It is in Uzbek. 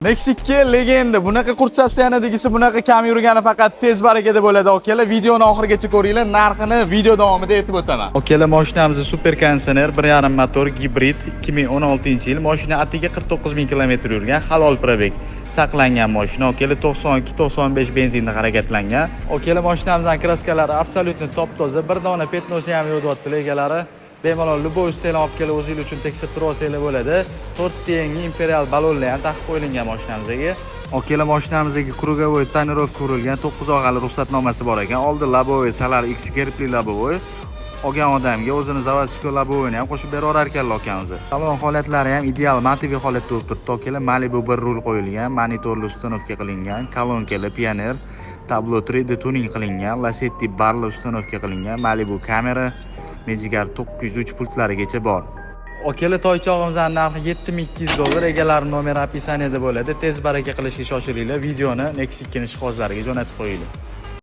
Nexus 2 legenda. Bunaqa qurtsasida yanadagisi bunaqa kam yurgani faqat tez barakada bo'ladi. Okalar, videoni oxirigacha ko'ringlar. Narxini video davomida aytib o'taman. Okalar, mashinamiz super konditsioner, 1.5 motor, gibrid, 2016-yil. Mashina atiga 49 000 km yurgan, halol probeg. Saqlangan mashina. Okalar, 92-95 benzinda harakatlangan. Okalar, mashinamizning kraskalari absolyutni top-toza. Bir dona petnosi ham yo'qotdi egalari. Bemalol любой ustalab olib kelib o'zingiz uchun tekshirtirib olsangiz bo'ladi. 4 tengli imperial balonlar ham taqib qo'yilgan mashinamizga. Okalar, mashinamizga krugovoy tonirovka urilgan, 9 og'ali ruxsatnomasi bor ekan. Oldi labovoy, salar X kerpli labovoy. Olgan odamga o'zini zavodskiy labovoyni ham qo'shib beraverar ekanlar akamiz. Salon holatlari ham ideal motiviy holatda turibdi. Okalar, Malibu 1 rul qo'yilgan, monitorli ustanovka qilingan, kolonkalar Pioneer, tablo 3D tuning qilingan, Lacetti barli ustanovka qilingan, Malibu kamera, Magicar 903 pultlarigacha bor. Okalar, toychog'imizning narxi $7200. Egalari nomer opisaniyada bo'ladi. Tez baraka qilishga shoshiringlar. Videoni Nexus 2 jihozlariga jo'natib qo'yinglar.